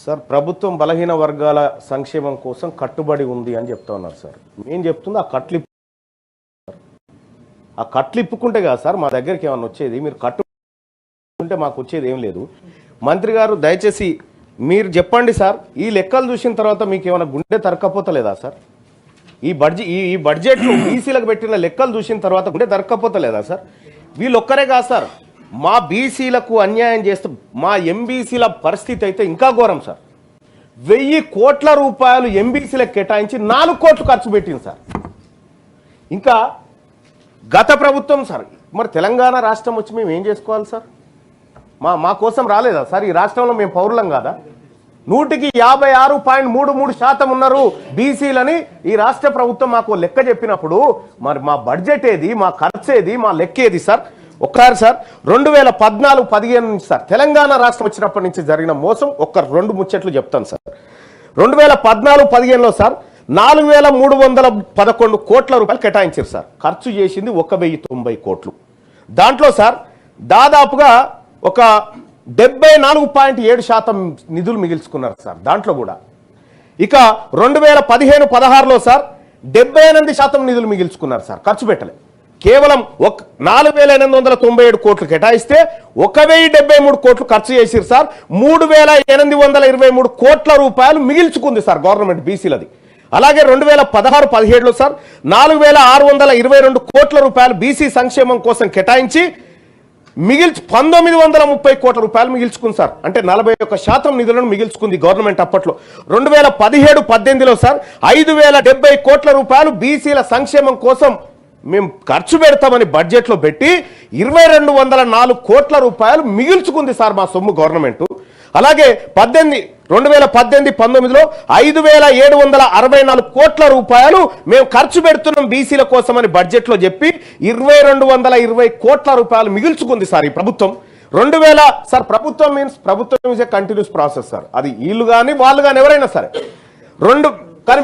Sir ప్రభుత్వం బలహీన వర్గాల సంక్షేమం కోసం కట్టుబడి ఉంది అని చెప్తా ఉన్నారు సార్. నేను చెప్తుంది ఆ కట్లిప్పుకుంటే కదా సార్ మా దగ్గరికి ఏమన్నా వచ్చేది. మీరు కట్టుకుంటే మాకు వచ్చేది ఏం లేదు. మంత్రి గారు దయచేసి మీరు చెప్పండి సార్, ఈ లెక్కలు చూసిన తర్వాత మీకు ఏమైనా గుండె తరక్కపోతలేదా సార్? ఈ బడ్జెట్లో బీసీలకు పెట్టిన లెక్కలు చూసిన తర్వాత గుండె తరక్కపోతలేదా సార్? వీళ్ళొక్కరే కాదు సార్, మా బీసీలకు అన్యాయం చేస్తూ మా ఎంబీసీల పరిస్థితి అయితే ఇంకా ఘోరం సార్. 1000 కోట్ల రూపాయలు ఎంబీసీలకు కేటాయించి 4 కోట్లు ఖర్చు పెట్టింది సార్. ఇంకా గత ప్రభుత్వం సార్, మరి తెలంగాణ రాష్ట్రం వచ్చి మేము ఏం చేసుకోవాలి సార్? మా కోసం రాలేదా సార్? ఈ రాష్ట్రంలో మేము పౌరులం కాదా? 100కి 56.33% ఉన్నారు బీసీలని ఈ రాష్ట్ర ప్రభుత్వం మాకు లెక్క చెప్పినప్పుడు మరి మా బడ్జెట్ ఏది, మా ఖర్చు ఏది, మా లెక్క ఏది సార్? ఒక్కసారి సార్ 2014-15 నుంచి సార్ తెలంగాణ రాష్ట్రం వచ్చినప్పటి నుంచి జరిగిన మోసం ఒక్క 2 ముచ్చట్లు చెప్తాను సార్. 2014-15లో సార్ 4311 కోట్ల రూపాయలు కేటాయించారు సార్. ఖర్చు చేసింది 1090 కోట్లు. దాంట్లో సార్ దాదాపుగా ఒక 74.7% నిధులు మిగిల్చుకున్నారు సార్. దాంట్లో కూడా ఇక 2015-16లో సార్ 78% నిధులు మిగిల్చుకున్నారు సార్. ఖర్చు పెట్టలే. కేవలం 4897 కోట్లు కేటాయిస్తే 1073 కోట్లు ఖర్చు చేసిరు సార్. 3823 కోట్ల రూపాయలు మిగిల్చుకుంది సార్ గవర్నమెంట్ బీసీలది. అలాగే 2016-17లో సార్ 4622 కోట్ల రూపాయలు బీసీ సంక్షేమం కోసం కేటాయించి 1930 కోట్ల రూపాయలు మిగిల్చుకుంది సార్. అంటే 41% నిధులను మిగిల్చుకుంది గవర్నమెంట్ అప్పట్లో. 2017-18లో సార్ 5070 కోట్ల రూపాయలు బీసీల సంక్షేమం కోసం మేము ఖర్చు పెడతామని బడ్జెట్లో పెట్టి 2204 కోట్ల రూపాయలు మిగిల్చుకుంది సార్ మా సొమ్ము గవర్నమెంట్. అలాగే 2018-19లో 5764 కోట్ల రూపాయలు మేము ఖర్చు పెడుతున్నాం బీసీల కోసం అని బడ్జెట్లో చెప్పి 2220 కోట్ల రూపాయలు మిగిల్చుకుంది సార్ ఈ ప్రభుత్వం. సార్ ప్రభుత్వం is a continuous process sir. అది వీళ్ళు కానీ వాళ్ళు కానీ ఎవరైనా సరే కానీ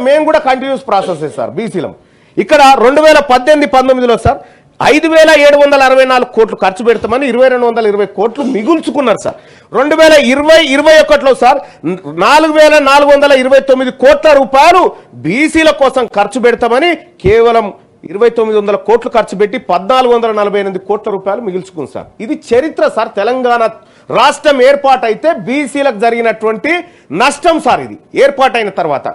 మేము కూడా కంటిన్యూస్ ప్రాసెస్ సార్ బీసీలం. ఇక్కడ 2018-19లో సార్ 5764 కోట్లు ఖర్చు పెడతామని 2220 కోట్లు మిగుల్చుకున్నారు సార్. 2020-21లో సార్ 4429 కోట్ల రూపాయలు బీసీల కోసం ఖర్చు పెడతామని కేవలం 2900 కోట్లు ఖర్చు పెట్టి 1448 కోట్ల రూపాయలు మిగుల్చుకుంది సార్. ఇది చరిత్ర సార్. తెలంగాణ రాష్ట్రం ఏర్పాటైతే బీసీలకు జరిగినటువంటి నష్టం సార్ ఇది ఏర్పాటైన తర్వాత.